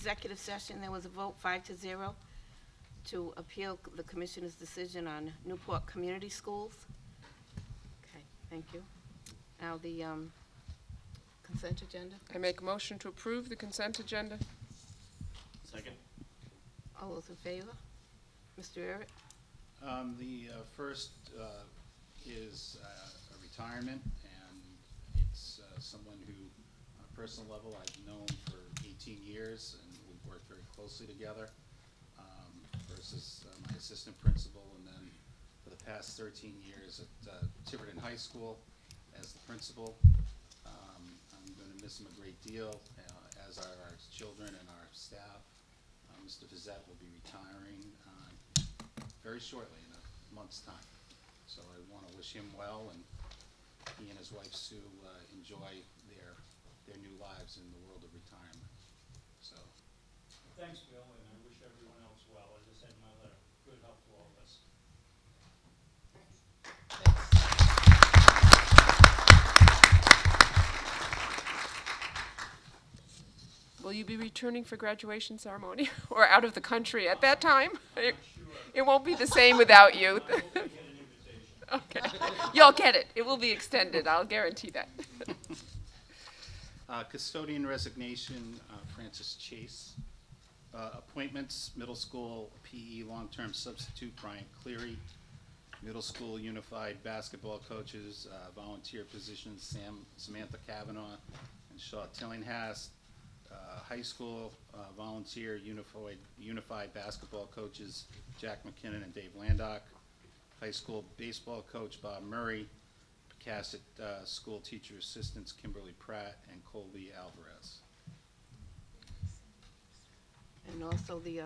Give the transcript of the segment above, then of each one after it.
executive session, there was a vote 5-0 to appeal the commissioner's decision on Newport Community Schools. Okay, thank you. Now the consent agenda. I make a motion to approve the consent agenda. Second. All those in favor? Mr. Everett? The first is a retirement, and it's someone who, on a personal level, I've known for 18 years, and we've worked very closely together. Versus my assistant principal, and then for the past 13 years at Tiverton High School as the principal. I'm going to miss him a great deal, as are our children and our staff. Mr. Vizette will be retiring very shortly, in a month's time. So I want to wish him well, and he and his wife Sue enjoy their new lives in the world of retirement. So. Thanks, Bill, and I wish everyone else well. As I said in my letter, good health to all of us. Will you be returning for graduation ceremony or out of the country at that time? It won't be the same without you. Okay, you'll get it. It will be extended. I'll guarantee that. Custodian resignation, Francis Chase. Appointments, middle school PE long-term substitute Brian Cleary. Middle school unified basketball coaches, volunteer positions Samantha Kavanaugh and Shaw Tillinghast. High school volunteer unified basketball coaches Jack McKinnon and Dave Landock. High school baseball coach Bob Murray. Pecasset school teacher assistants Kimberly Pratt and Colby Alvarez. And also the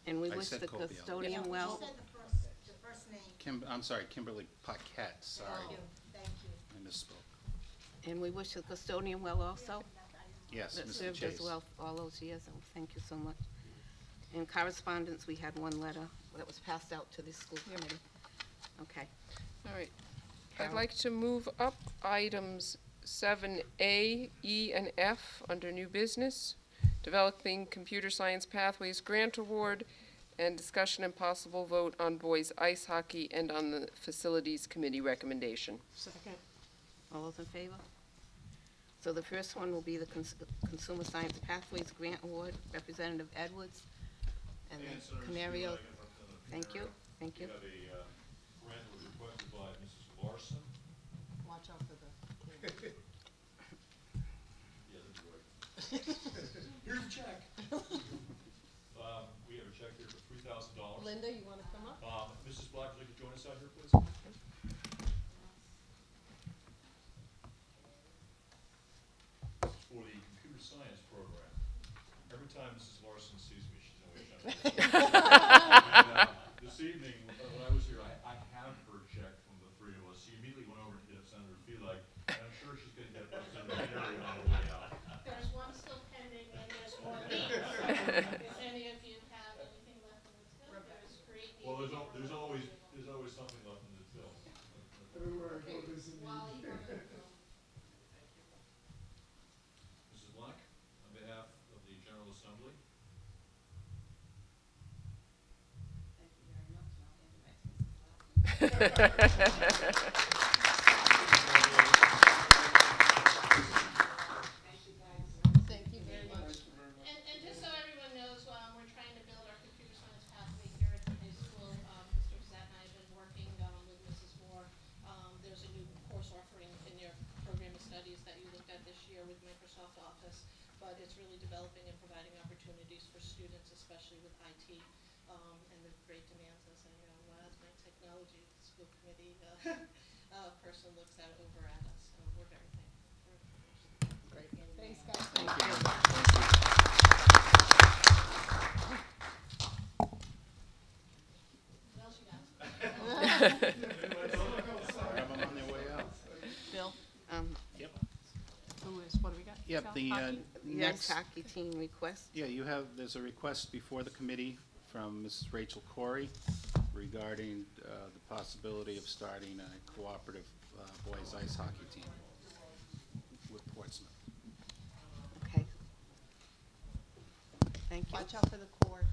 and we wish the custodian well. You said the first name. I'm sorry, Kimberly Paquette. Sorry, Thank you. I misspoke. And we wish the custodian well also. Yes, That Mr. served Chase. us well all those years, and thank you so much. In correspondence, we had one letter that was passed out to the school committee. Okay. All right. I'd Carol? like to move up items 7A, E, and F under new business, developing computer science pathways grant award, and discussion and possible vote on boys ice hockey and on the facilities committee recommendation. Second. All those in favor? So the first one will be the Consumer Science Pathways Grant Award, Representative Edwards and the Canario. Thank you. Thank you. We have a grant that was requested by Mrs. Larson. Watch out for the. Yeah, that's right. Here's a check. We have a check here for $3,000. Linda, you want to come up? Mrs. Black, would you like to join us out here, please? This is for the computer science program. Every time Mrs. Larson sees me, she's always trying to this evening, when I was here, I have her check from the three of us. She immediately went over to get Senator Feelig, and I'm sure she's going to get it from Senator Ferry on the way out. There's one still pending, and there's more needs. If any of you have anything left in the till, there's great needs. Well, there's always something left in the till. While you are in the till. Mrs. Black, on behalf of the General Assembly. Thank you very much, and I'll hand it back to Mrs. Black. Thank you very much. And just so everyone knows, we're trying to build our computer science pathway here at the high school. Mr. Zat and I have been working with Mrs. Moore. There's a new course offering in your program of studies that you looked at this year with Microsoft Office, but it's really developing and providing opportunities for students, especially with IT, and the great demands as my technology school committee person looks at over at us. So we're very thankful for it. Great. Thanks, guys. Thank you. What else you got? Have them on their way out. Bill, Yep. what do we got? Yep, the Next next, hockey team request. yeah, there's a request before the committee from Mrs. Rachel Corey regarding the possibility of starting a cooperative boys ice hockey team with Portsmouth. Watch out for the cord.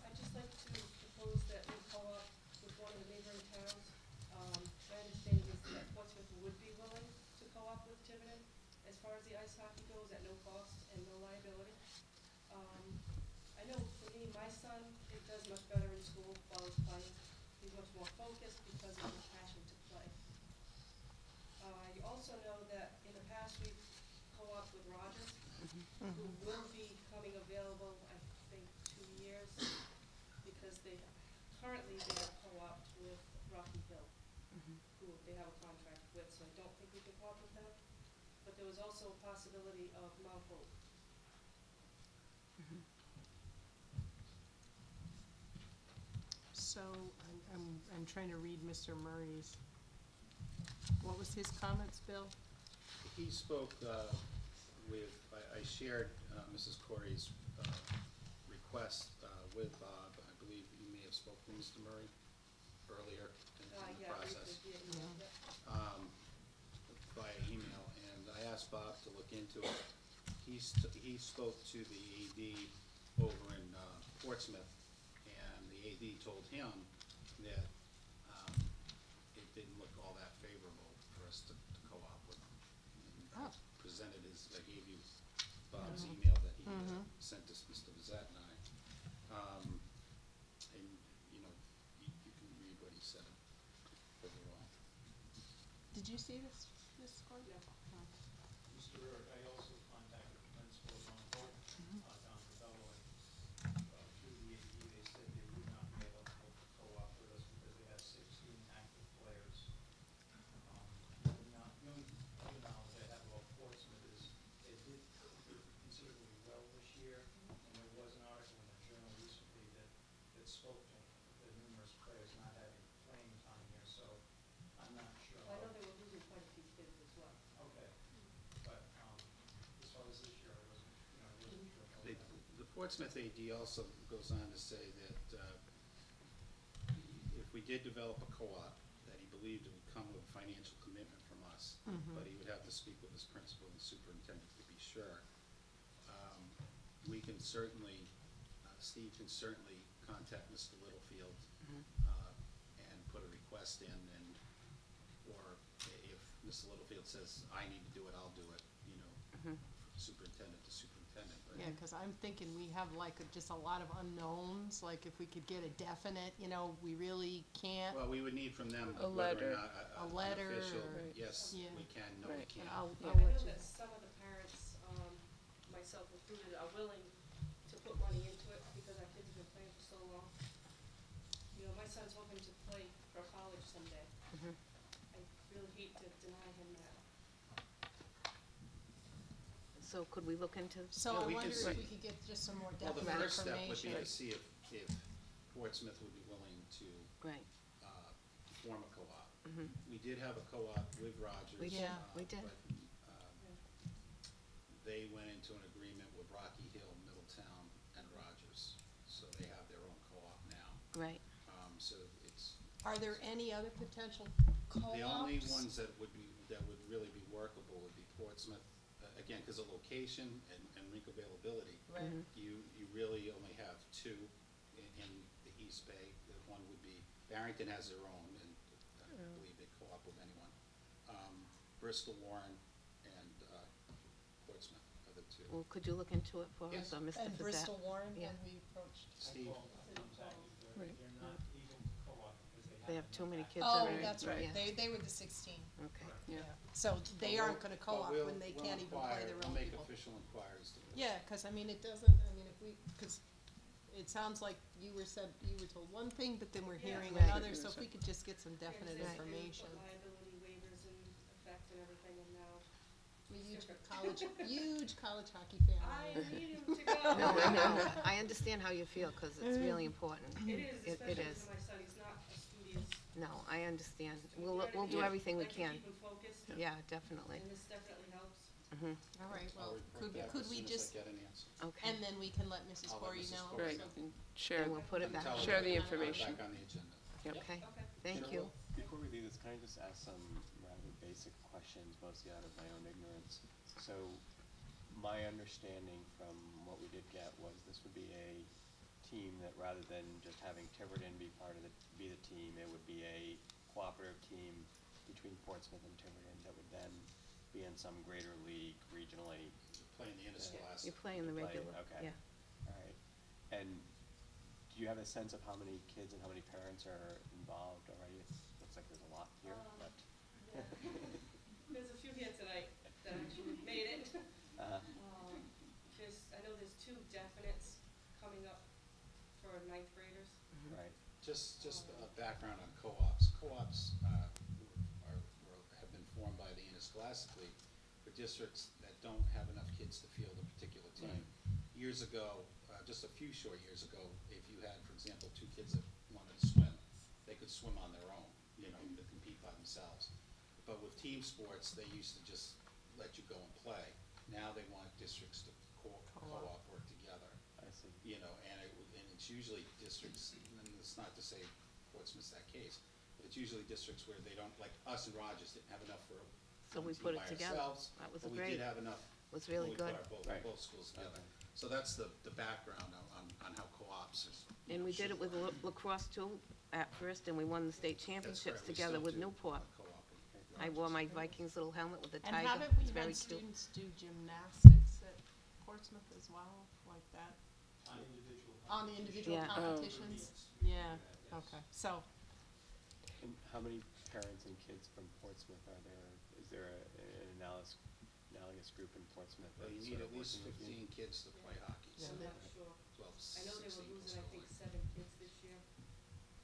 I'd just like to propose that we co-op with one of the neighboring towns. My understanding is that Portsmouth would be willing to co-op with Tiverton as far as the ice hockey goes at no cost and no liability. I know for me, my son, it does much better in school while he's playing. He's much more focused because of his passion to play. I also know that in the past we've co-opted with Rogers, who will be coming available, I think, 2 years, because currently they're co-opted with Rocky Hill, who they have a contract with, so I don't think we can co-op with them. But there was also a possibility of Mount Hope. So, I'm trying to read Mr. Murray's, what was his comments, Bill? He spoke I shared Mrs. Corey's request with Bob. I believe you may have spoken to Mr. Murray earlier in the Yeah, process briefly, yeah. via email, and I asked Bob to look into it. He spoke to the AD over in Portsmouth, and the AD told him that it didn't look all that favorable for us to co-op with them. And I presented I gave you Bob's email that he sent to Mr. Vizette and I. And, you know, you can read what he said overall. Did you see this, Gordon? Yeah. Mr. Burke, I also contacted the principal of Mount Hope, down in Belleville. Through the AD, they said they would not be able to co-op with us because they have 16 active players. The only knowledge I have about Portsmouth is they did considerably well this year, and there was an article in the journal recently that spoke to the numerous players not having playing time here, so I'm not sure. I know they were losing quite a few kids as well. Okay, but as far as this year, I wasn't sure about that. The Portsmouth AD also goes on to say that if we did develop a co-op, that he believed it would come with a financial commitment from us, but he would have to speak with his principal and superintendent to be sure. We can certainly, Steve can certainly contact Mr. Littlefield and put a request in, or if Mr. Littlefield says, I need to do it, I'll do it, you know, superintendent to superintendent. But Yeah, because I'm thinking we have like just a lot of unknowns, like if we could get a definite, you know, we really can't. Well, we would need from them A whether or letter. not A an letter official, or- yes, Yeah. we can, no, we Right. can't. And I'll I let know you. that some of the parents, myself included, are willing to put money into it because our kids have been playing for so long. You know, my son's hoping to play for college someday. I really hate to deny him that. So could we look into? So Yeah, I we wonder can if see. we could get just some more Well, the definite first step would be information. to see if Portsmouth would be willing to Right, form a co-op. We did have a co-op with Rogers. We did, we did. But they went into an agreement with Rocky Hill, Middletown, and Rogers, so they have their own co-op now. right. So it's, Are there any other potential co-ops? the only ones that would really be workable would be Portsmouth, again, because of location and rink availability. Right. You really only have two in the East Bay. The one would be, Barrington has their own, and I believe they co-op with anyone. Bristol, Warren, and Portsmouth are the two. Well, could you look into it for Yes. us, or Mr. And Fazette? Bristol Warren, Yeah. and we approached. Steve? They're not able to co-op because They have too many kids Oh, already. that's right, Yeah. they were the 16. Okay, Yeah. So they But aren't gonna co-op we'll- when they we'll can't even play inquire- their we'll own make people. official inquiries to this. Yeah, because I mean, it doesn't, I mean, if we, because it sounds like you were told one thing, but then we're Yeah. hearing Right. another, so if we could just get some definite Right. information. Put liability waivers in effect and everything, and now I'm a huge different. huge college hockey I fan. need him to go. no, I know, I understand how you feel, because it's really important. It is, It especially is. for my son, he's not a studious. No, I understand. You know what I We'll do mean? everything we Like to can. keep him focused, Yeah, definitely. and this definitely helps. All right, I'll well, report back could as we soon as just, I get an answer. Okay. and then we can let Mrs. I'll let Corey Mrs. know. Corey Right, know. and share, And we'll put it back. Tell her Share the to put it information. Back on the agenda. Okay, Okay. thank you. Before we leave this Can I just ask some rather basic questions, mostly out of my own ignorance? So, my understanding from what we did get was this would be a team that rather than just having Tiverton be be the team, it would be a cooperative team between Portsmouth and Tiverton that would then be in some greater league regionally. Playing the interscholastic. You play in the regular, Okay. yeah. All right. And do you have a sense of how many kids and how many parents are involved already? It looks like there's a lot here, but. Yeah. There's a few here tonight that actually made it. I know there's 2 definites coming up for 9th graders. Right. Just a background on co-ops. Co-ops have been formed by the interscholastic league for districts that don't have enough kids to field a particular team. Years ago, just a few short years ago, if you had, for example, 2 kids that wanted to swim, they could swim on their own, you know, to compete by themselves. But with team sports, they used to just let you go and play. Now they want districts to co-op work together. I see. You know, and it's usually districts, and it's not to say Portsmouth's that case, but it's usually districts where they don't, like us and Rogers didn't have enough for So one we team put it by together. ourselves, That was but we great. did have enough. Was really when we good. put our Right. both schools together. Okay. So that's the background on how co-ops is. And we did it with lacrosse too at first, and we won the state That's championships correct. We together still with do Newport. co-op in I wore Rogers. my Vikings little helmet with the And tiger. haven't we It's very had cute. students do gymnastics at Portsmouth as well, like that? On individual. On the individual Yeah. competitions? Meets, we Yeah, do that, yes. okay, so, And how many parents and kids from Portsmouth are there? Is there an analogous group in Portsmouth? Well, you that's need sort at of least working with you? 15 kids to play hockey, so I'm not sure. 12, I know they were 16 losing, I think, plus 7 kids this year.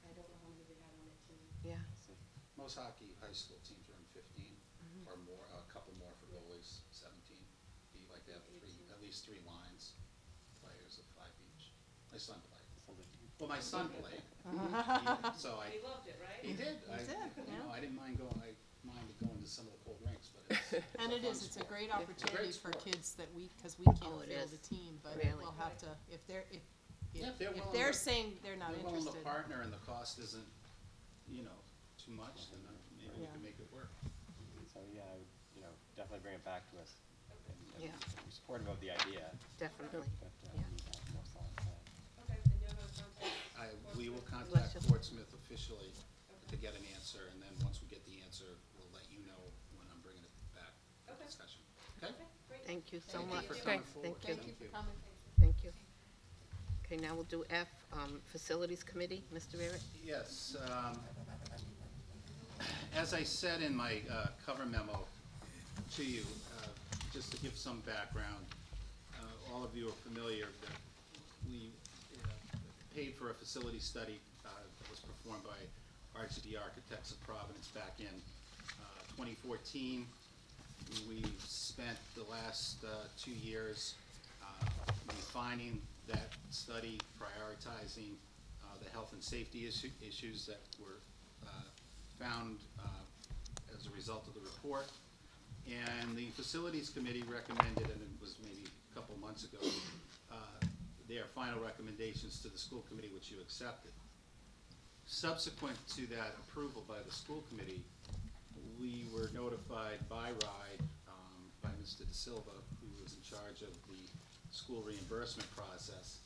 I don't know how many they had on that team. Yeah. I see. Most hockey high school teams run 15 or more, a couple more for goalies, 17. You like to have at least 3 lines, players of 5 each. My son played. Sounds like Well, my son played, so He loved it, right? he did. He did, You know, I didn't mind going to some of the cold rinks, but it's. and it fun is, it's a sport. great opportunity for sport. kids that because we Oh, can't it field is. a team, but Really. we'll have to, if they're, Yeah, if they're if willing they're to- saying they're not They're willing to interested. partner and the cost isn't, you know, too much, then maybe we Yeah. can make it work. So, yeah, I would, definitely bring it back to us. And Yeah. we're supportive of the idea, Definitely. but Yeah. we need to have more solid plan. Okay, and you're gonna contact We will Portsmouth? contact Bless you. Portsmouth officially to get an answer, and then once we get the answer, we'll let you know when I'm bringing it back for Okay. discussion. Okay? Okay, great. Thank you so Thank you much. for Okay. coming forward. Thank Thank you for coming. Thank you. Okay, now we'll do F, Facilities Committee. Mr. Eric? Yes, as I said in my cover memo to you, just to give some background, all of you are familiar that we paid for a facility study that was performed by RGD Architects of Providence back in 2014. We've spent the last 2 years refining that study, prioritizing the health and safety issues that were found as a result of the report. And the Facilities Committee recommended, and it was maybe a couple months ago, their final recommendations to the school committee, which you accepted. Subsequent to that approval by the school committee, we were notified by RIDE, by Mr. De Silva, who was in charge of the school reimbursement process,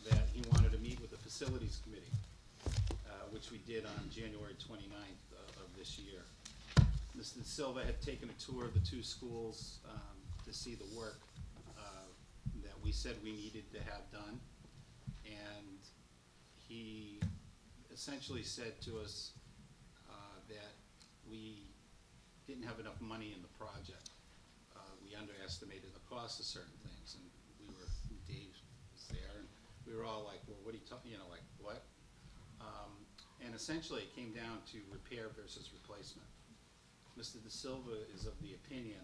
that he wanted to meet with the Facilities Committee, which we did on January 29th of this year. Mr. De Silva had taken a tour of the 2 schools to see the work that we said we needed to have done, and he essentially said to us that we didn't have enough money in the project. We underestimated the cost of certain things, and Dave was there, and we were all like, well, what are you talking, like, what? And essentially, it came down to repair versus replacement. Mr. De Silva is of the opinion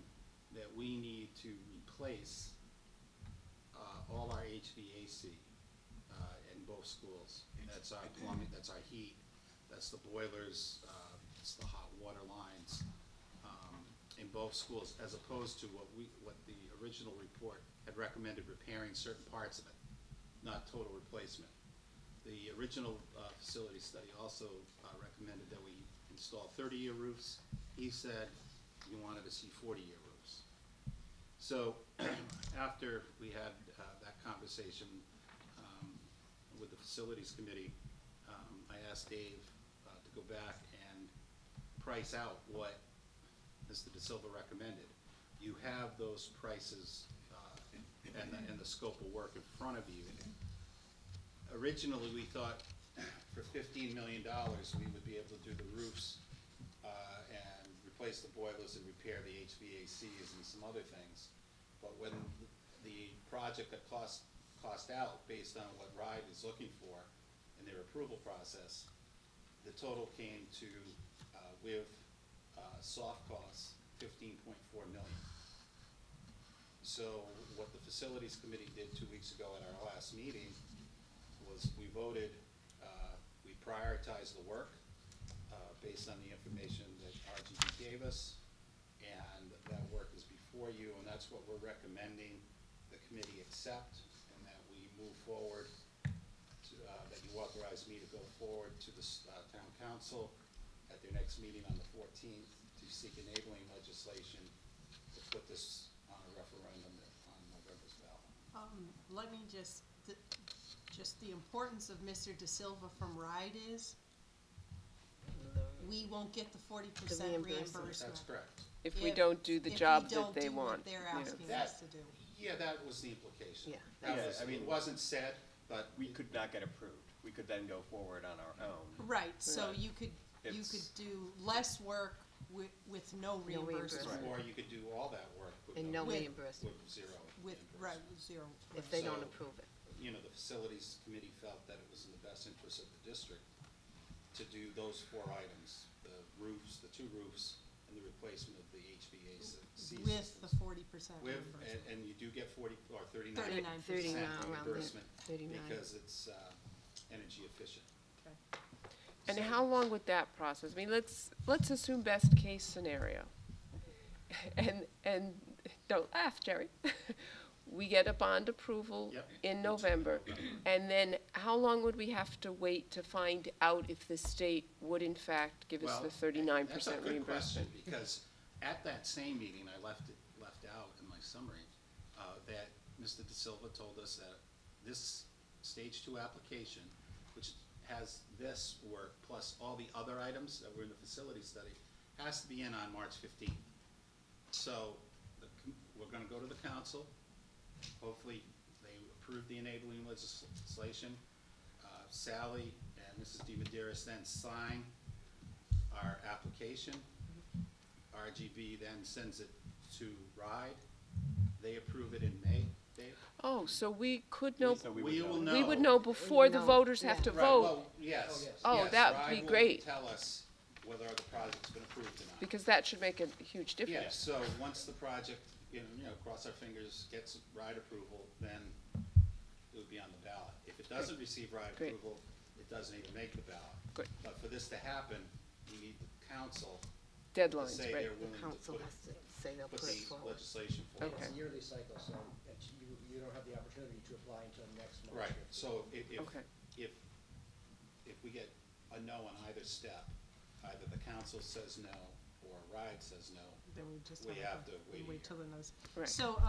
that we need to replace all our HVAC in both schools. That's our plumbing, that's our heat, that's the boilers, it's the hot water lines in both schools, as opposed to what the original report had recommended, repairing certain parts of it, not total replacement. The original facility study also recommended that we install 30-year roofs. He said he wanted to see 40-year roofs. So after we had that conversation with the facilities committee, I asked Dave to go back and price out what Mr. De Silva recommended. You have those prices and the scope of work in front of you. Originally, we thought for $15 million, we would be able to do the roofs and replace the boilers and repair the HVACs and some other things. But when the project that cost out based on what RIDE is looking for in their approval process, the total came to, with soft costs, $15.4 million. So what the facilities committee did 2 weeks ago at our last meeting was we voted, we prioritized the work based on the information that RGB gave us, and that work is before you, and that's what we're recommending the committee accept, and that we move forward to, that you authorize me to go forward to the town council at their next meeting on the 14th to seek enabling legislation to put this on a referendum on November's ballot. Let me just the importance of Mr. De Silva from RIDE is, we won't get the 40% reimbursement. That's correct. If we don't do the job that they want. If we don't do what they're Yeah. asking us to do. Yeah, that was the implication. Yeah. That Yeah, was, I mean, it wasn't said, but We could not get approved. We could then go forward on our own. Right, so Right. you could It's- do less work with no reimbursement. reimbursement. or you could do all that work with And no With- reimbursement with zero With, reimbursement. right, with zero. if they don't So- approve it. You know, the facilities committee felt that it was in the best interest of the district to do those 4 items, the roofs, the 2 roofs, and the replacement of the HVAC systems. With the 40% With, reimbursement. and you do get 40, or 39% 39%. Around there, reimbursement 39. because it's energy efficient. Okay. And how long would that process? I mean, let's assume best case scenario. And don't laugh, Jerry. We get a bond approval Yep. in November, and then how long would we have to wait to find out if the state would in fact give us Well, the 39% that's a good question, reimbursement? because at that same meeting, I left out in my summary, that Mr. De Silva told us that this stage 2 application, which has this work plus all the other items that were in the facility study, has to be in on March 15th. So we're gonna go to the council. Hopefully, they approve the enabling legislation. Sally and Mrs. DiMederos then sign our application. RGB then sends it to RIDE. They approve it in May, Dave? Oh, so we could know, So We would will know. we would know before the know, voters have yeah. to Right, vote, well, yes. Oh, yes, that would RIDE be will great. tell us whether the project's been approved or not. because that should make a huge Yeah, difference. so once the project, cross our fingers, gets RIDE approval, then it would be on the ballot. If it doesn't receive RIDE Great. approval, it doesn't even make the ballot. Good. But for this to happen, you need the council to Deadlines, say right? they're The willing to council put, has to say they'll put put it the forward. legislation forward. Okay. It's a yearly cycle, so you don't have the opportunity to apply until next month. Right, so Okay. if we get a no on either step, either the council says no or RIDE says no, Then we just we have to wait a year. till the notice. Right. So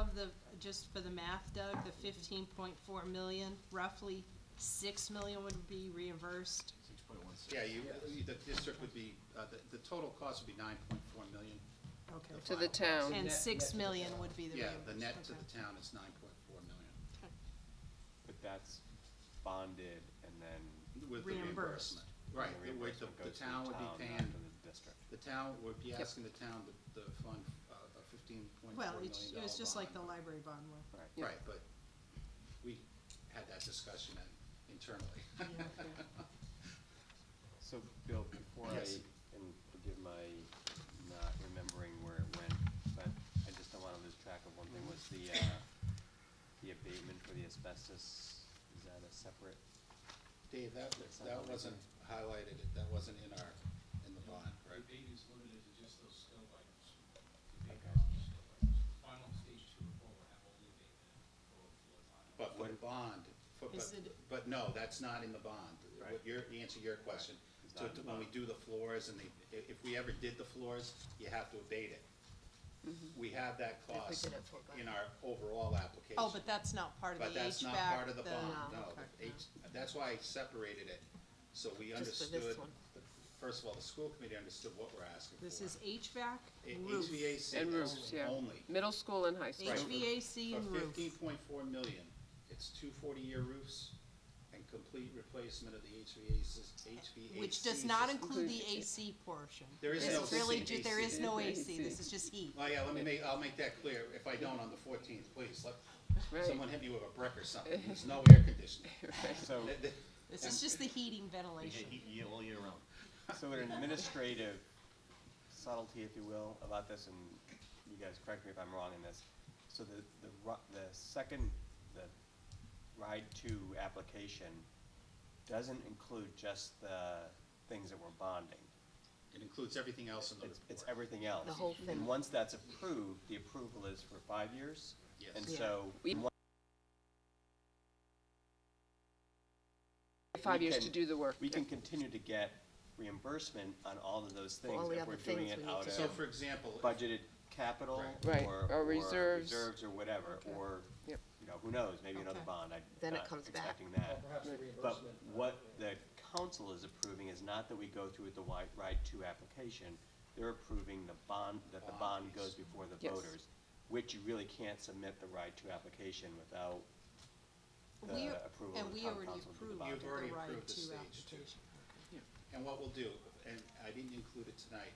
just for the math, Doug, the 15.4 million, roughly 6 million would be reimbursed. Yeah, the district would be, the total cost would be 9.4 million. Okay. To the town. And Net- 6 net to the million town. would be the Yeah, reimbursement. the net to Okay. the town is 9.4 million But that's bonded and then with the Reimbursed. reimbursement. Right, the reimbursement the goes to town would be town, not paying, to the district. the town would be asking the town to fund a $15.4 Well, million it was just like the bond. library bond one. Right. Yeah. Right, but we had that discussion internally. So, Bill, before Yes. and forgive my not remembering where it went, but I just don't wanna lose track of one thing, was the abatement for the asbestos, is that a separate? Dave, that wasn't highlighted, that wasn't in the bond, right? The abate is limited to just those scope items. The abate Okay. on the scope items. Final stage 2 report will have all the abatement for the final. But for the bond, Is it- but no, that's not in the bond. Right. To answer your question, not in the when we bond. do the floors, and if we ever did the floors, you have to abate it. We have that Like we cost did it for in our overall application. Oh, but that's not part of the HVAC? But that's not part of the bond, No, no. okay. That's why I separated it, so we Just for this understood, one. first of all, the school committee understood what we're asking for. This is HVAC, A- roof. HVAC And roofs, yeah. only. Middle school and high school. Right. HVAC and For roof. 15.4 million, it's 2 40-year roofs and complete replacement of the HVAC. Which does not system. include the AC portion. There is This no is really AC. there is no AC, AC. this is just heat. Oh, yeah, I'll make that clear. If I don't on the 14th, please, let Right. someone hit me with a brick or something. There's no air conditioning. So, This is just the heating ventilation. all year round. so an administrative subtlety, if you will, about this, and you guys correct me if I'm wrong in this. So the second, the RIDE 2 application doesn't include just the things that we're bonding. It includes everything else in the report. It's everything else. The whole thing. And once that's approved, the approval is for 5 years? Yes. And Yeah. so, We- in one- 5 years can- to do the work. we can continue to get reimbursement on all of those For all things the if other we're doing things it we need out to of So for example, budgeted capital Right, or or reserves. reserves or whatever, Okay. or, Yep. you know, who knows, maybe another Okay. bond, I'm Then it not comes back. expecting Or that. perhaps the Right. But reimbursement. what the council is approving is not that we go through with the RIDE 2 application, they're approving the bond, that the Bond bond piece. goes before the Yes. voters, which you really can't submit the RIDE 2 application without We- the approval And of the we town already council to do the approved bond. You've the already RIDE approved the 2 stage two. application. and what we'll do, and I didn't include it tonight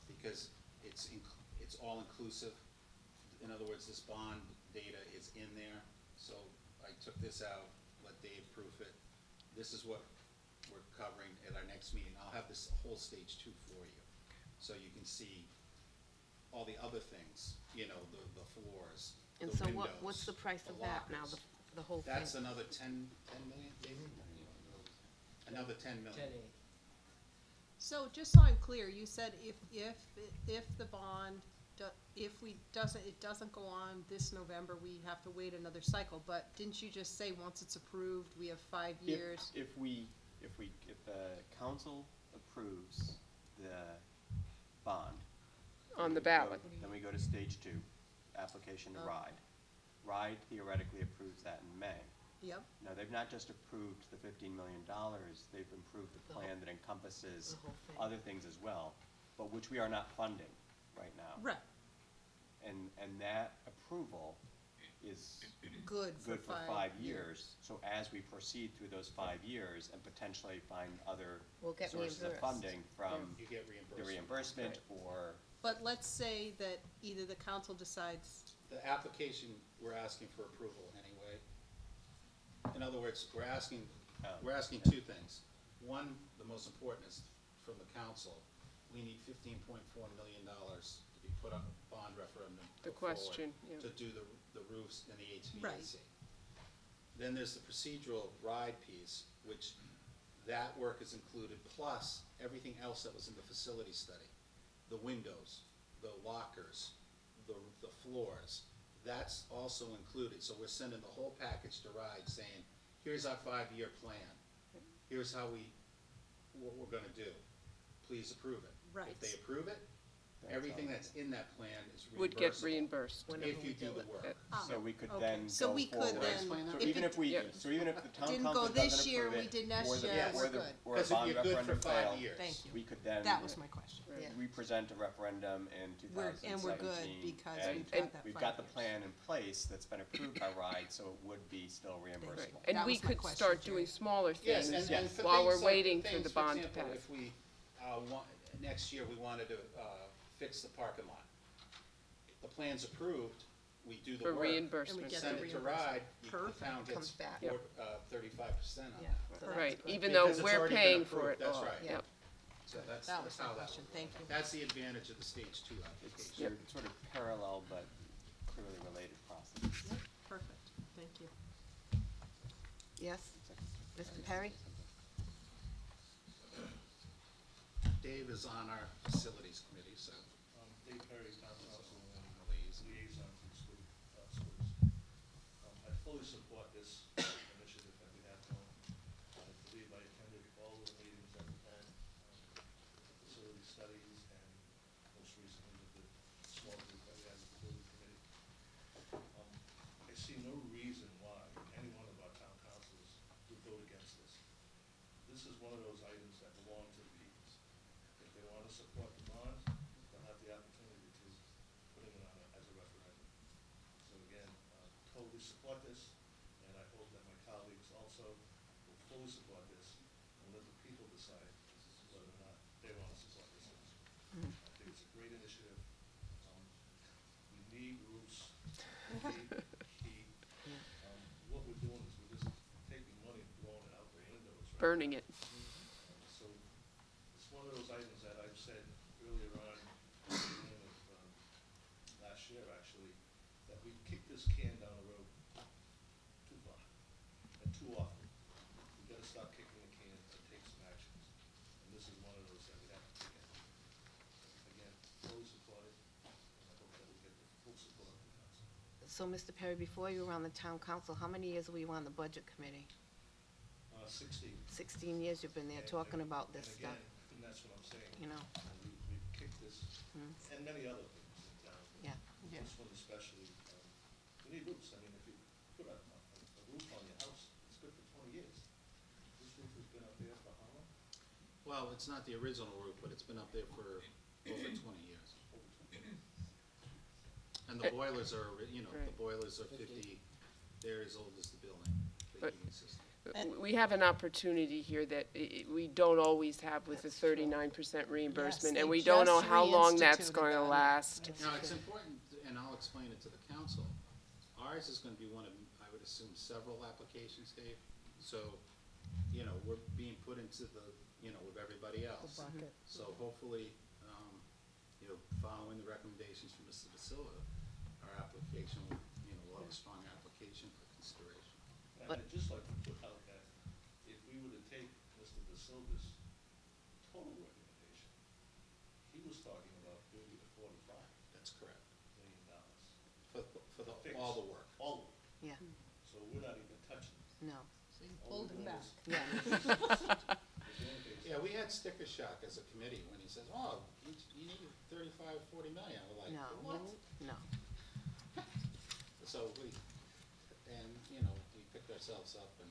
because it's all inclusive. In other words, this bond data is in there, so I took this out, let Dave proof it. This is what we're covering at our next meeting. I'll have this whole stage 2 for you, so you can see all the other things, you know, the floors, the And so windows, what's the price the of that now, lockers. the whole thing? That's another 10 million, David? Another 10 million. 10-8. So just so I'm clear, you said if the bond, it doesn't go on this November, we have to wait another cycle, but didn't you just say once it's approved, we have 5 years? If the council approves the bond. On the then we go- ballot. Then we go to stage 2, application to Okay. RIDE. RIDE theoretically approves that in May. Yep, Now, they've not just approved the $15 million, they've improved the plan that encompasses the whole thing. other things as well, but which we are not funding right now. right, And that approval is good for good for 5 years. So as we proceed through those 5 years and potentially find other We'll get sources of reimbursed. funding from You get the reimbursement. reimbursement or, But let's say that either the council decides, The application, we're asking for approval anyway. In other words, we're asking two things. One, the most important is from the council, we need $15.4 million to be put on a bond referendum. The put forward question, yeah. To do the roofs and the HVAC. Right. Then there's the procedural RIDE piece, which that work is included, plus everything else that was in the facility study. The windows, the lockers, the floors, that's also included. So we're sending the whole package to RIDE saying, here's our 5-year plan. Here's what we're gonna do. Please approve it. Right. If they approve it, That's everything all. that's in that plan is reimbursable. Would get reimbursed. Whenever If we you do do the it. work. so we could okay. then So go we could forward. Did I explain that? So if even it if we, Yeah. so even if the town Didn't go council this doesn't year, approve we it, did next or the- year, or we're the- good. or a Because bond you're good for referendum 5 failed, years. Thank you. we could then That was my question. Yeah. represent a referendum in And we're good 2017. because and we've got that we've 5 got the years. plan in place that's been approved by RIDE, so it would be still reimbursable. And That we was my could question, start Jerry. doing smaller Yes, things and for while we're things like- waiting for things, the bond to example, pass. If we, next year, we wanted to, fix the parking lot. The plan's approved, we do the For work. reimbursement. get Send the it to reimbursement. RIDE, the Perfect. town Comes gets back. Yep. 35% on Yeah, that. so that's Right, good. even though Because it's we're already been paying for approved, it that's all. right. Yep. So that's That was my how that question. would Thank work. you. That's the advantage of the stage 2 It's application. sort of parallel but clearly related process. Perfect, thank you. Yes, Mr. Perry? Dave is on our facilities committee, so. Dave Perry, town council and Liaison. liaison to the school, schools. I fully support this initiative that we have going. I believe I attended all of the meetings that we had. this is one of those items that belong to the peoples. If they want to support the bond, they'll have the opportunity to putting it on as a referendum. So again, totally support this, and I hope that my colleagues also will fully support this and let the people decide whether or not they want to support this. I think it's a great initiative. We need roofs, we need heat. What we're doing is we're just taking money and blowing it out the windows. Right? Burning it. So it's one of those items that I've said earlier on at the beginning of last year, actually, that we kick this can down the road too far and too often. We've got to stop kicking the can and take some actions. And this is one of those that we have to take. Again, fully supported, and I hope that we get the full support of the council. So, Mr. Perry, before you were on the town council, how many years were you on the budget committee? 16. 16 years you've been there talking about this stuff, And that's what I'm saying. you know? We've kicked this, and many other things in town. Yeah. This one especially, we need roofs. I mean, if you put a roof on your house, it's good for 20 years. This roof has been up there for how long? Well, it's not the original roof, but it's been up there for over 20 years. Over 20 years. And the boilers are, you know, the Right. boilers are 50, they're as old as the building, the But- heating system. We have an opportunity here that we don't always have with the 39% reimbursement, Yes, and they we don't know just how long that's reinstituted going to that. last. Now, it's important, and I'll explain it to the council. Ours is gonna be one of, I would assume, several applications, Dave. So, you know, we're being put into the, you know, with everybody else. bucket. So hopefully, you know, following the recommendations from Mr. DeSilva, our application, will, you know, will have a strong application for consideration. And But- I'd just like to put out that if we were to take Mr. De Silva's total recommendation, he was talking about 30 to 45 That's correct. million dollars. For the, Fixed. all the work. All of it. Yeah, So we're not even touching it. no, So you All pulled we're him doing back. is- yeah. we're doing is- Yeah, we had sticker shock as a committee when he says, oh, you need 35, 40 million. We're like, No, what? no. So we, and, you know, we picked ourselves up and,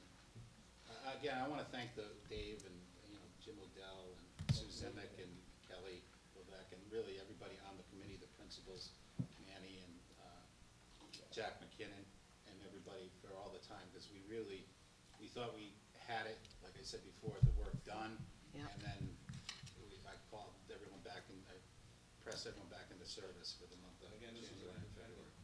again, I wanna thank Dave and, you know, Jim Odell and Sue Zimick and Kelly Levesque and really everybody on the committee, the principals, Manny and, Jack McKinnon and everybody for all the time, because we thought we had it, like I said before, the work done. Yeah. And then I called everyone back and I pressed everyone back into service for the month of Again, this is January a and February.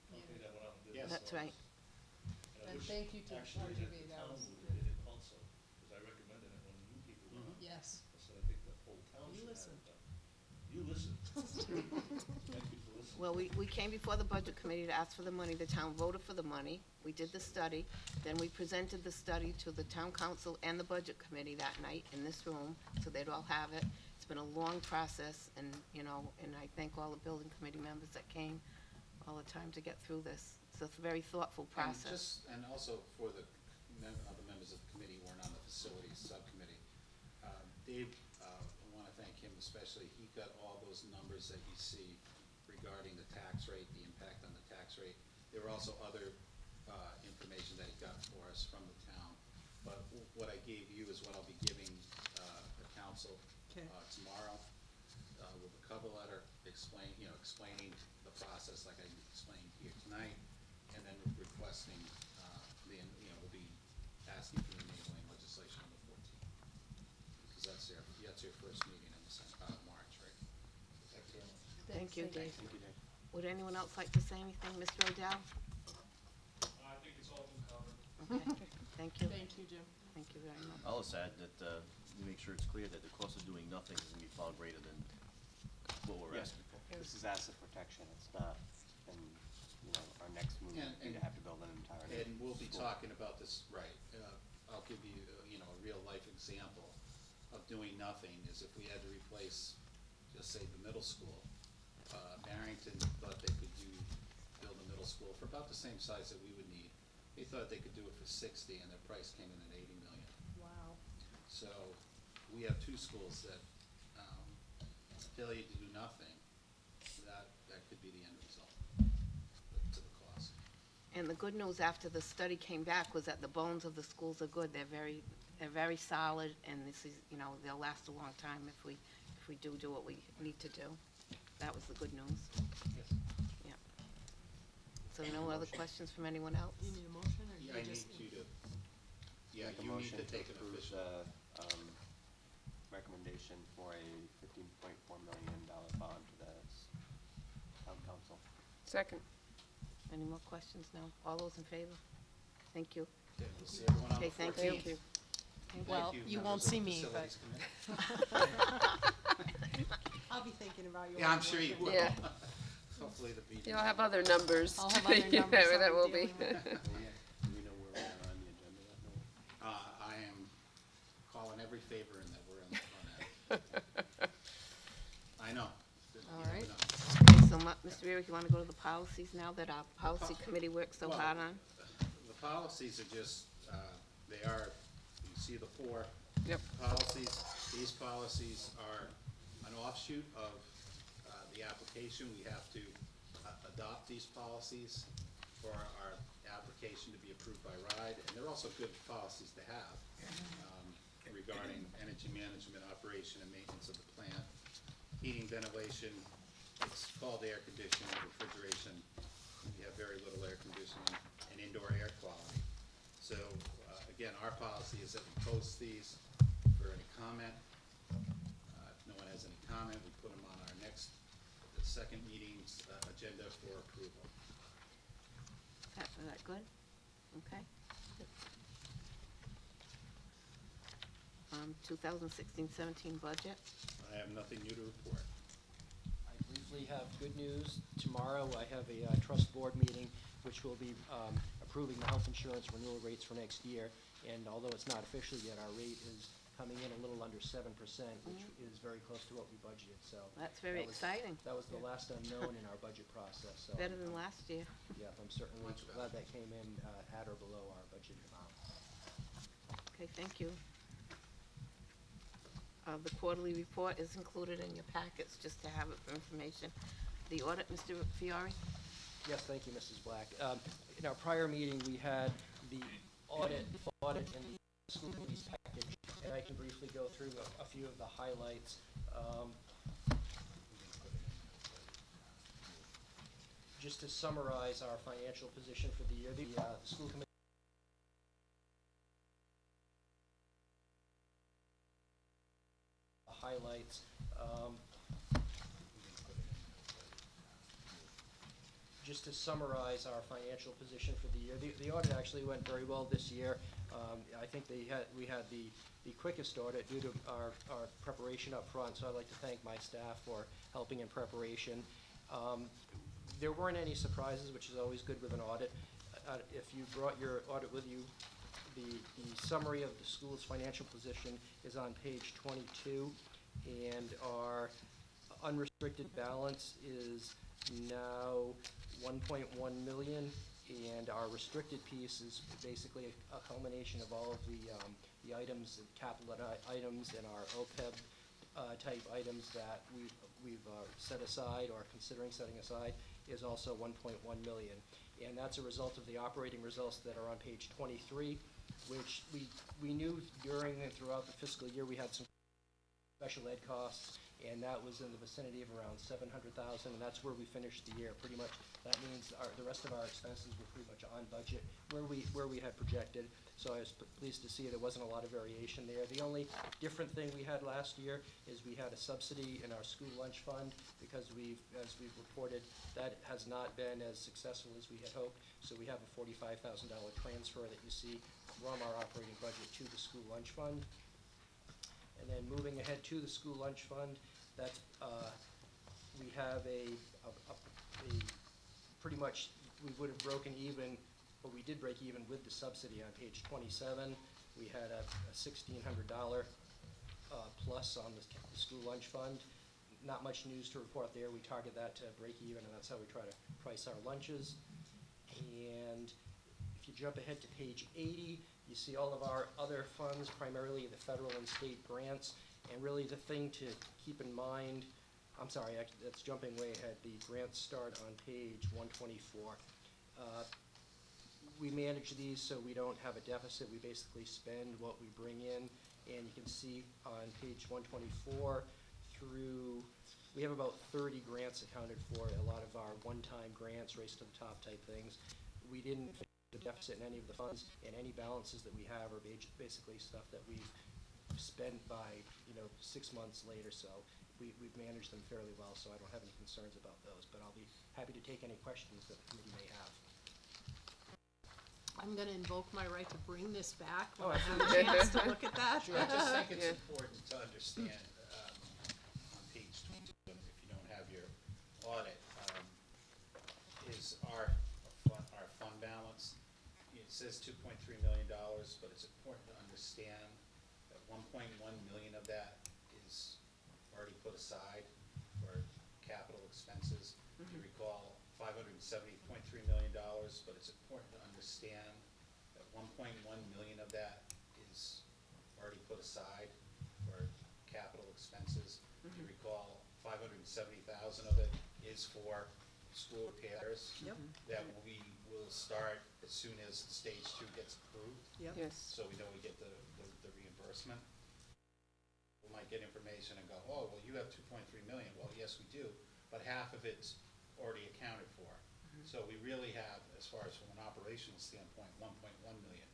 company that went out and did Yes. this. That's right. And I And wish thank you to actually RGB, that the that town was would have did it also, because I recommended it when you people were on. Yes. So I think the whole town You should have listened. it done. You listened. Thank you for listening. Well, we came before the budget committee to ask for the money. The town voted for the money. We did the study. Then we presented the study to the town council and the budget committee that night in this room, so they'd all have it. It's been a long process, and, you know, and I thank all the building committee members that came all the time to get through this. So it's a very thoughtful process. And also for the other members of the committee who weren't on the facilities subcommittee, Dave, I want to thank him especially. He got all those numbers that you see regarding the tax rate, the impact on the tax rate. There were also other information that he got for us from the town. But what I gave you is what I'll be giving the council Okay. tomorrow with a cover letter explaining the process like I explained here tonight, and then requesting we'll be asking for the enabling legislation on the 14th. Because that's your first meeting in March, right? Thank you very much. Thank you, Dave. Thank you, Dave. Would anyone else like to say anything? Mr. Odell? I think it's all been covered. Okay, thank you. Thank you, Jim. Thank you very much. I'll just add that, we make sure it's clear that the cost of doing nothing is gonna be far greater than what we're Yes, asking for. this is asset protection, it's not, and, you know, our next move would be to have to build an entire. And we'll be school. talking about this, right, I'll give you, a real life example of doing nothing is if we had to replace, just say, the middle school. Barrington thought they could build a middle school for about the same size that we would need. They thought they could do it for 60 and their price came in at 80 million. Wow. So we have two schools that, failure to do nothing, that could be the end result to the cost. And the good news after the study came back was that the bones of the schools are good. They're very solid, and this is, you know, they'll last a long time if we do what we need to do. That was the good news. Yes. Yeah. So no other questions from anyone else? You need a motion, or Yeah, I you need just? you to, yeah, Make a you need motion to take an approve official. the, recommendation for a $15.4 million bond to the town council. Second. Any more questions? No? All those in favor? Thank you. Okay, we'll see everyone on the Okay, thank 14th. you. Thank you. Thank Well, you members won't of the see me, but Facilities Committee. I'll be thinking about you. Yeah, I'm sure you will. Yeah. Hopefully the meeting. You'll have other numbers. I'll have other Yeah, numbers that I'll will be be. dealing with. Do we know where we are on the agenda that night? I am calling every favor in that we're in the front end. I know. You All never right. know. Okay, so Mr. Eric, you want to go to the policies now that our policy committee worked so Well, hard on? The policies are just, they are, you see the four Yep. policies. These policies are an offshoot of the application. We have to adopt these policies for our application to be approved by RIDE, and they're also good policies to have regarding energy management, operation, and maintenance of the plant, heating, ventilation. It's called air conditioning, refrigeration. We have very little air conditioning, and indoor air quality. So, again, our policy is that we post these for any comment. If no one has any comment, we put them on our the second meeting's agenda for approval. Is that good? Okay. 2016-17 budget. I have nothing new to report. I briefly have good news. Tomorrow, I have a trust board meeting, which will be approving the health insurance renewal rates for next year. And although it's not official yet, our rate is coming in a little under 7%, which is very close to what we budgeted, so. That's very that was- exciting. That was the last unknown in our budget process, so. Better than last year. Yeah, I'm certainly Much better. glad that came in at or below our budget amount. Okay, thank you. The quarterly report is included in your packets, just to have it for information. The audit, Mr. Fiore? Yes, thank you, Mrs. Black. In our prior meeting, we had the audit in the school committee's package, and I can briefly go through a few of the highlights. Just to summarize our financial position for the year, the school committee highlights. Just to summarize our financial position for the year, the audit actually went very well this year. I think we had the quickest audit due to our preparation up front, so I'd like to thank my staff for helping in preparation. There weren't any surprises, which is always good with an audit. If you brought your audit with you, the summary of the school's financial position is on page 22, and our unrestricted balance is now 1.1 million, and our restricted piece is basically a culmination of all of the items, capital items, and our OPEB type items that we've set aside or considering setting aside is also 1.1 million. And that's a result of the operating results that are on page 23, which we knew during and throughout the fiscal year we had some special ed costs, and that was in the vicinity of around 700,000, and that's where we finished the year. Pretty much, that means the rest of our expenses were pretty much on budget where we had projected. So I was pleased to see there wasn't a lot of variation there. The only different thing we had last year is we had a subsidy in our school lunch fund, because as we've reported, that has not been as successful as we had hoped. So we have a $45,000 transfer that you see from our operating budget to the school lunch fund. And then moving ahead to the school lunch fund, that's, we have a pretty much, we would have broken even, but we did break even with the subsidy on page 27. We had a $1,600 plus on the school lunch fund. Not much news to report there. We target that to break even, and that's how we try to price our lunches. And if you jump ahead to page 80, you see all of our other funds, primarily the federal and state grants. And really the thing to keep in mind, I'm sorry, actually, that's jumping way ahead. The grants start on page 124. we manage these so we don't have a deficit. We basically spend what we bring in, and you can see on page 124 through, we have about 30 grants accounted for, a lot of our one-time grants, race to the top type things. We didn't fit the deficit in any of the funds, and any balances that we have are basically stuff that we've spent by, 6 months later, so we've managed them fairly well, so I don't have any concerns about those, but I'll be happy to take any questions that the committee may have. I'm gonna invoke my right to bring this back Oh, when I have a chance to look at that. Sure, I just think it's Yeah. important to understand, on page 22, if you don't have your audit, is our fund balance. It says $2.3 million, but it's important to understand that 1.1 million of that is already put aside for capital expenses. You recall $570.3 million, but it's important to understand that 1.1 million of that is already put aside for capital expenses. You recall 570,000 of it is for school repairs. Yep. That we will start as soon as stage 2 gets approved, Yep. Yes. so we know we get the reimbursement. We might get information and go, oh, well, you have 2.3 million. Well, yes, we do, but half of it's already accounted for. So we really have, as far as from an operational standpoint, 1.1 million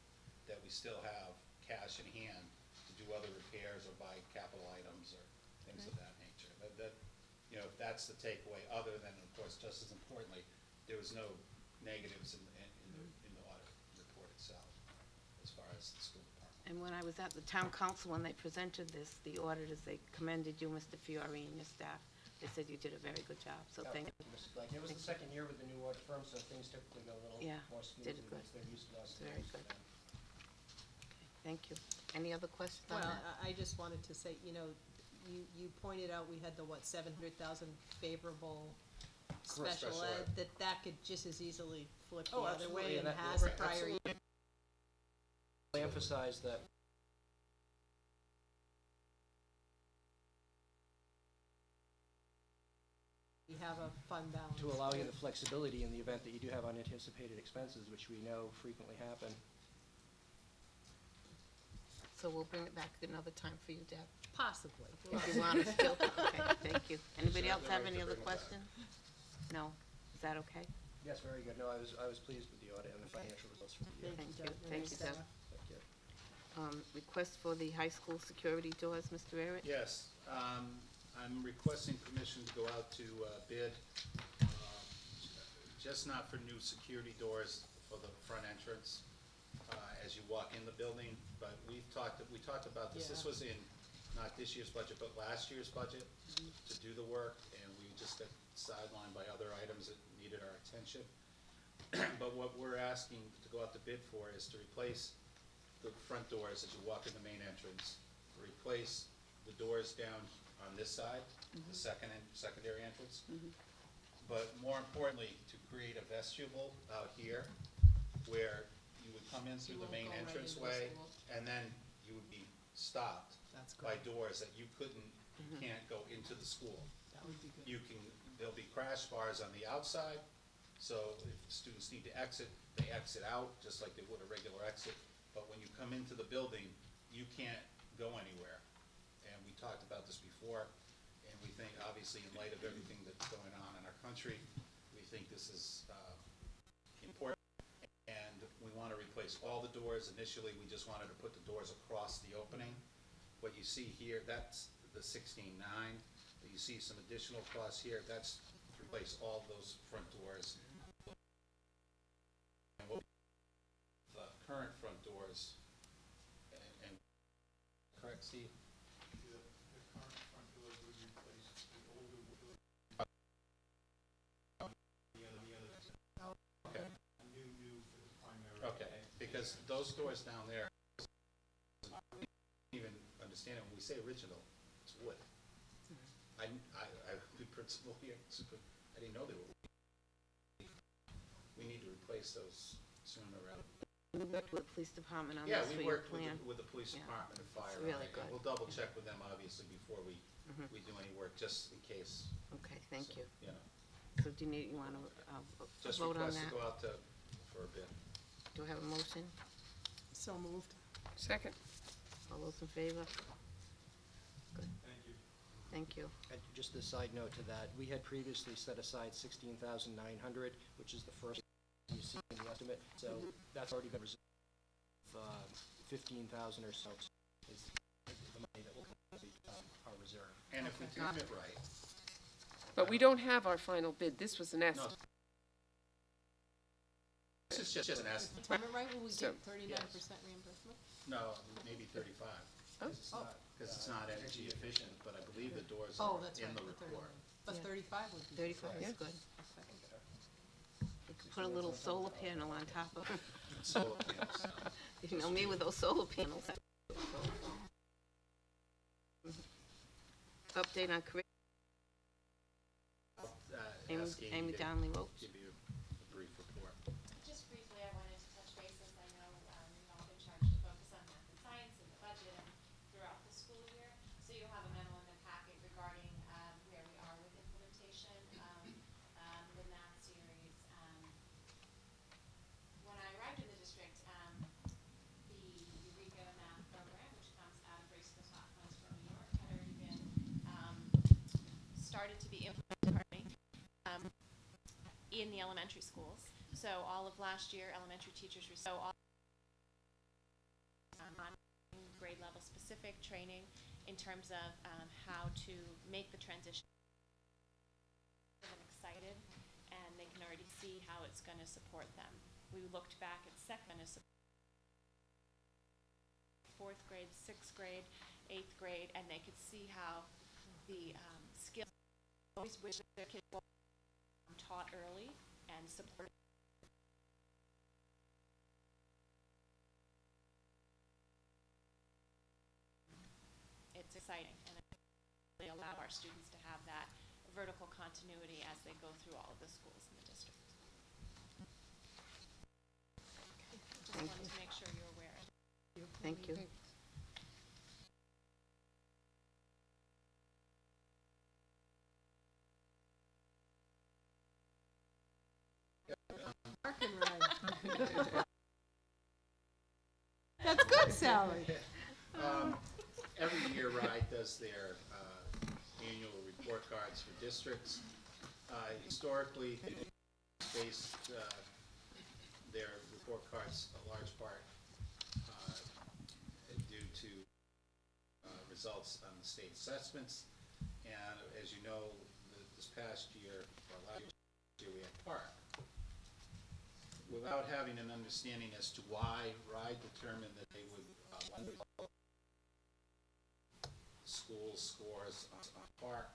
that we still have cash in hand to do other repairs or buy capital items or things of that nature. That if that's the takeaway, other than, of course, just as importantly, there was no negatives in the audit report itself as far as the school department. And when I was at the town council, when they presented this, the auditors, they commended you, Mr. Fiore, and your staff. They said you did a very good job, so thank you. Mr. Blank. It was the second year with the new audit firm, so things typically go a little Yeah, more did smoothly good. once they're used to us. and Very used to good. them. Thank you. Any other questions on Well, that? I just wanted to say, you pointed out we had the, 700,000 favorable special Special ed, ed. that could just as easily flip the Oh, other absolutely, way and and that- has the right, prior year. I emphasize that We have a fund balance. to allow you the flexibility in the event that you do have unanticipated expenses, which we know frequently happen. So we'll bring it back another time for you, Deb. Possibly. If you want to still, okay, thank you. Anybody Sure, else no have worries, any to other bring it back. questions? No? Is that okay? Yes, very good. No, I was pleased with the audit and the financial results for the year. Thank you. Doug and Thank his you, Deb. staff. Thank you. Request for the high school security doors, Mr. Barrett? Yes, I'm requesting permission to go out to bid, just not for new security doors for the front entrance as you walk in the building, but we talked about this. This Yeah. was in not this year's budget, but last year's budget to do the work, and we just got sidelined by other items that needed our attention. But what we're asking to go out to bid for is to replace the front doors as you walk in the main entrance, to replace the doors down on this side, the secondary entrance. But more importantly, to create a vestibule out here where you would come in through the won't main go right into the entranceway, school. and then you would be stopped That's by good. doors that you can't go into the school. That would be good. There'll be crash bars on the outside, so if the students need to exit, they exit out, just like they would a regular exit. But when you come into the building, you can't go anywhere. And we talked about this before, and we think, obviously, in light of everything that's going on in our country, we think this is important. And we want to replace all the doors. Initially, we just wanted to put the doors across the opening. What you see here, that's the 16.9. You see some additional costs here. That's to replace all those front doors. And the current front doors, and correct, Steve? The current front doors would replace the older wood. The other. Okay. New for the primary. Okay, because those doors down there, even understand it, when we say original, it's wood. I the principal here, I didn't know they were wood. We need to replace those sooner rather than. We worked with the police department on Yeah, this we for your worked plan. with the police Yeah. department and fire. It's really on it, and good. we'll double check with them, obviously, before we do any work, just in case. Okay, thank So, you. You know, So do you want to just vote on request to that? go out for a bid. Do I have a motion? So moved. Second. All those in favor? Good, Thank you. thank you. And just a side note to that, we had previously set aside 16,900, which is the first you see in the estimate, so that's already been reserved. 15,000 or so is the money that will come out of our reserve. And if we time it right, But we don't have our final bid. This was an no. estimate. This is just an estimate. Time it right, will we So- get 39% reimbursement? No, maybe 35. Oh. Because it's not energy efficient, but I believe the doors Oh, are that's in right, the the report. 39. But 35 would be. 35 is Yeah. good. You could put a little solar panel on top of it. So, yes, You know me with those solar panels. Update on curriculum, ask Amy to Donnelly Ropes. give you a brief report. Just briefly, I wanted to touch base, as I know you've all been charged to focus on math and science and the budget and throughout the school year. So you'll have a memo in the packet regarding where we are with implementation of the math series. When I arrived in the district, the Eureka math program, which comes out of Race to the Top funds from New York, had already been started to be implemented, in the elementary schools. So all of last year, elementary teachers received on grade level specific training in terms of how to make the transition. I'm excited, and they can already see how it's going to support them. We looked back at second as fourth grade, sixth grade, eighth grade, and they could see how the skills always wish their kids were taught early and supported. It's exciting, and they allow our students to have that vertical continuity as they go through all of the schools in the district. Just Thank wanted you. to make sure you're aware. Thank you. Park and ride. That's good, Sally. Every year, RIDE does their annual report cards for districts. Historically, based their report cards a large part due to results on the state assessments. And as you know, this past year, or last year, we had Park. Without having an understanding as to why RIDE determined that they would school scores on Park.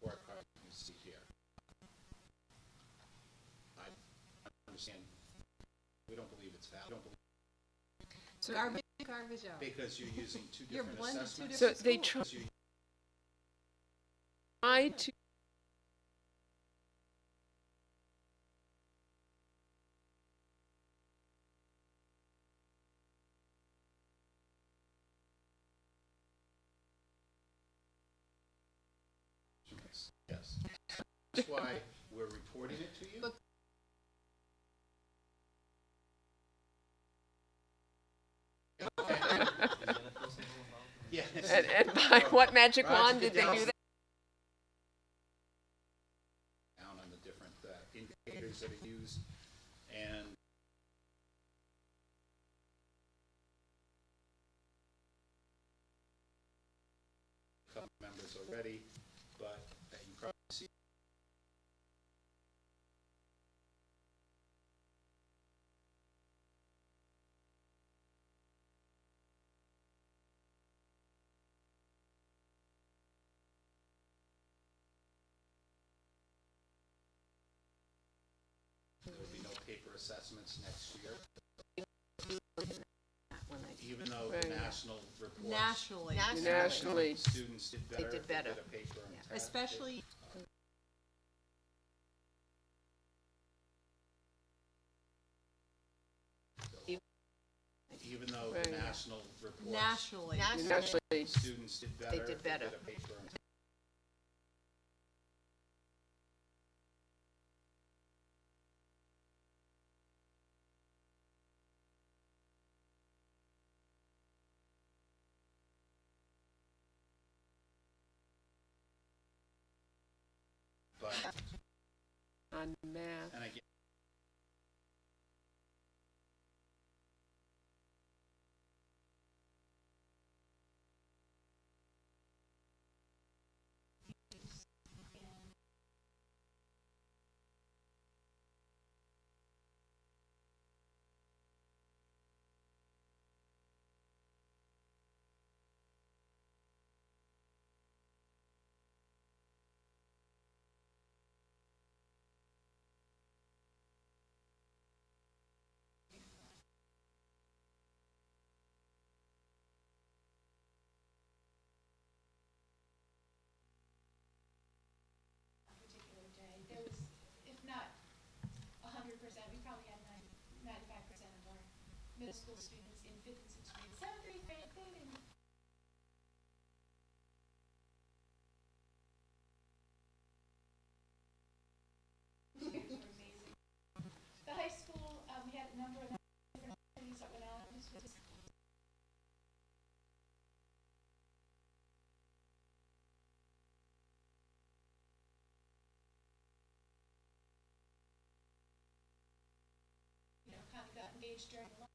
Work hard, you see here. I understand, we don't believe it's valid. We don't believe So, Garbage out. because you're using two You're different blending two assessments. so different they schools. try to Yes. That's why we're reporting it to you. But- Yes. and by what magic Roger, wand did they down- do that? Down on the different indicators that are used, and a couple members already, but you can probably see. There will be no paper assessments next year, When I- even though the Right. national reports. Nationally. Nationally. Students did better. did better. They did a paper and Yeah. test. Especially even though Right. the national reports, Nationally. Actually, students did better. They did better. Get a paper and but, on math. and again, a particular day. There was, if not 100%, we probably had 95% of our middle school students in 5th and 6th grade. 7th grade, they didn't. Those were amazing. The high school, we had a number of different activities that went on. This was kind of got engaged during lunch.